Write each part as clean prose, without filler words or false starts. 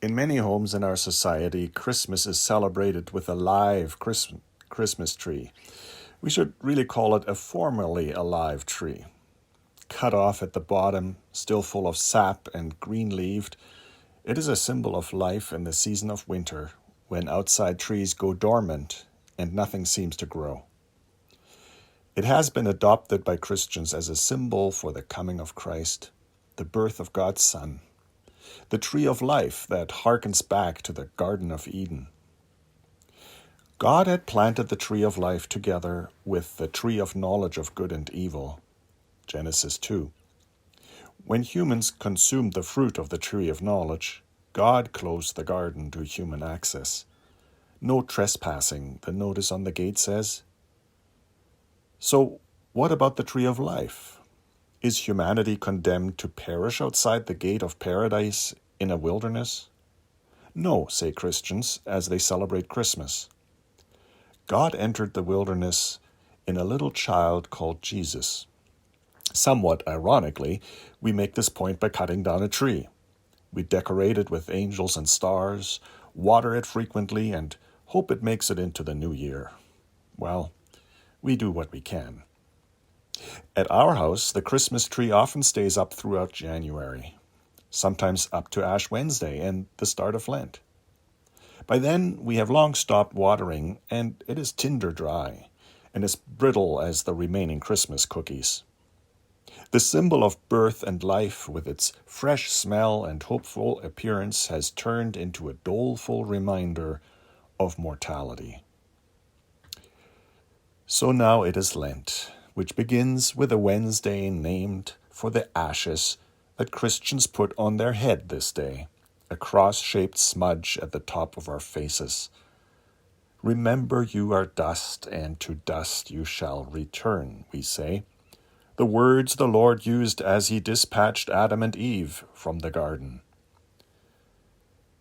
In many homes in our society, Christmas is celebrated with a live Christmas tree. We should really call it a formerly alive tree. Cut off at the bottom, still full of sap and green-leaved, it is a symbol of life in the season of winter, when outside trees go dormant and nothing seems to grow. It has been adopted by Christians as a symbol for the coming of Christ, the birth of God's Son, the tree of life that harkens back to the Garden of Eden. God had planted the tree of life together with the tree of knowledge of good and evil, Genesis 2. When humans consumed the fruit of the tree of knowledge, God closed the garden to human access. No trespassing, the notice on the gate says. So, what about the tree of life? Is humanity condemned to perish outside the gate of paradise in a wilderness? No, say Christians as they celebrate Christmas. God entered the wilderness in a little child called Jesus. Somewhat ironically, we make this point by cutting down a tree. We decorate it with angels and stars, water it frequently, and hope it makes it into the new year. Well, we do what we can. At our house, the Christmas tree often stays up throughout January, sometimes up to Ash Wednesday and the start of Lent. By then, we have long stopped watering, and it is tinder dry, and as brittle as the remaining Christmas cookies. The symbol of birth and life, with its fresh smell and hopeful appearance, has turned into a doleful reminder of mortality. So now it is Lent, which begins with a Wednesday named for the ashes that Christians put on their head this day, a cross-shaped smudge at the top of our faces. Remember you are dust, and to dust you shall return, we say. The words the Lord used as he dispatched Adam and Eve from the garden.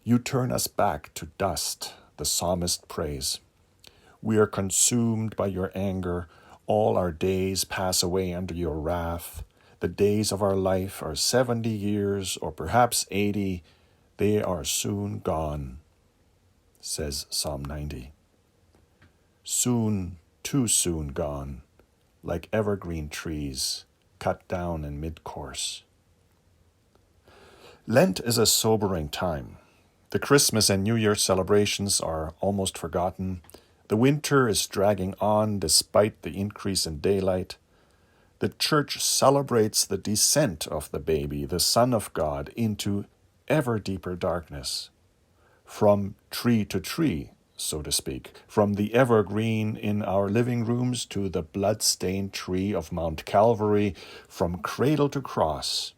You turn us back to dust, the psalmist prays. We are consumed by your anger. All our days pass away under your wrath. The days of our life are 70 years, or perhaps 80. They are soon gone, says Psalm 90. Soon, too soon gone, like evergreen trees cut down in mid-course. Lent is a sobering time. The Christmas and New Year celebrations are almost forgotten. The winter is dragging on despite the increase in daylight. The church celebrates the descent of the baby, the Son of God, into ever deeper darkness. From tree to tree, so to speak, from the evergreen in our living rooms to the blood-stained tree of Mount Calvary, from cradle to cross,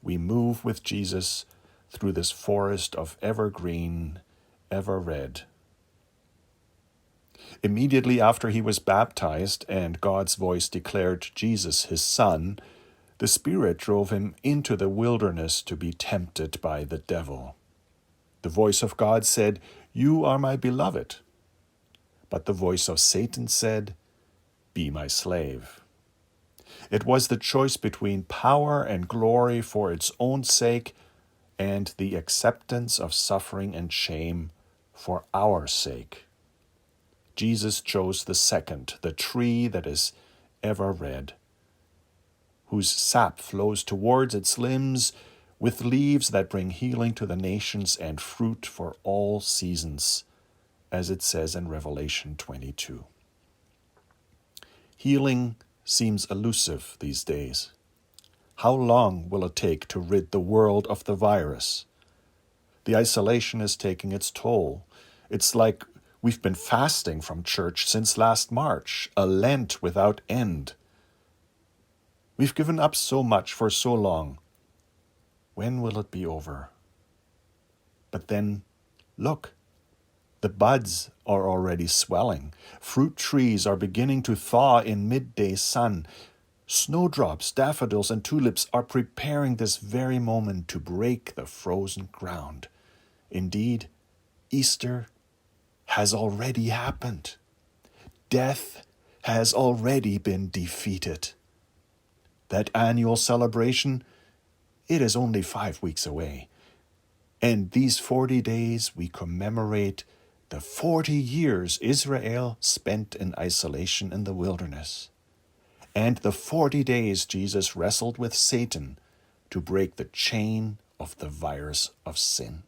we move with Jesus through this forest of evergreen, ever red. Immediately after he was baptized and God's voice declared Jesus his Son, the Spirit drove him into the wilderness to be tempted by the devil. The voice of God said, "You are my beloved." But the voice of Satan said, "Be my slave." It was the choice between power and glory for its own sake and the acceptance of suffering and shame for our sake. Jesus chose the second, the tree that is ever red, whose sap flows towards its limbs with leaves that bring healing to the nations and fruit for all seasons, as it says in Revelation 22. Healing seems elusive these days. How long will it take to rid the world of the virus? The isolation is taking its toll. It's like we've been fasting from church since last March, a Lent without end. We've given up so much for so long. When will it be over? But then, look, the buds are already swelling. Fruit trees are beginning to thaw in midday sun. Snowdrops, daffodils, and tulips are preparing this very moment to break the frozen ground. Indeed, Easter has already happened. Death has already been defeated. That annual celebration, it is only 5 weeks away. And these 40 days we commemorate the 40 years Israel spent in isolation in the wilderness, and the 40 days Jesus wrestled with Satan to break the chain of the virus of sin.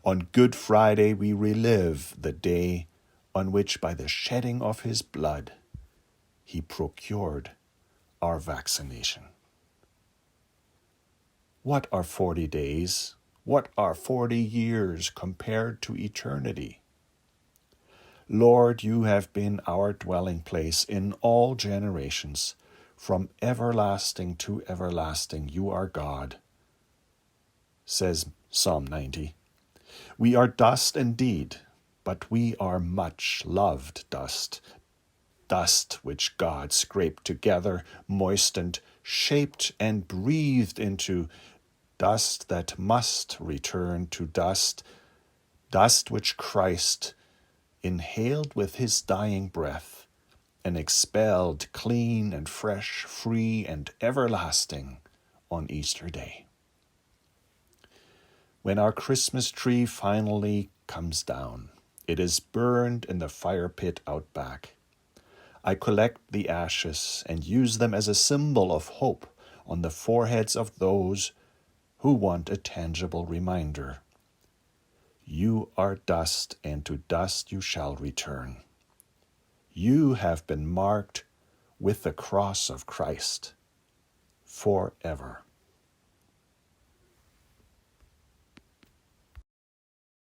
On Good Friday, we relive the day on which, by the shedding of his blood, he procured our vaccination. What are 40 days? What are 40 years compared to eternity? Lord, you have been our dwelling place in all generations. From everlasting to everlasting, you are God, says Psalm 90. We are dust indeed, but we are much loved dust. Dust which God scraped together, moistened, shaped, and breathed into, dust that must return to dust, dust which Christ inhaled with his dying breath and expelled clean and fresh, free and everlasting on Easter Day. When our Christmas tree finally comes down, it is burned in the fire pit out back. I collect the ashes and use them as a symbol of hope on the foreheads of those who want a tangible reminder. You are dust, and to dust you shall return. You have been marked with the cross of Christ forever.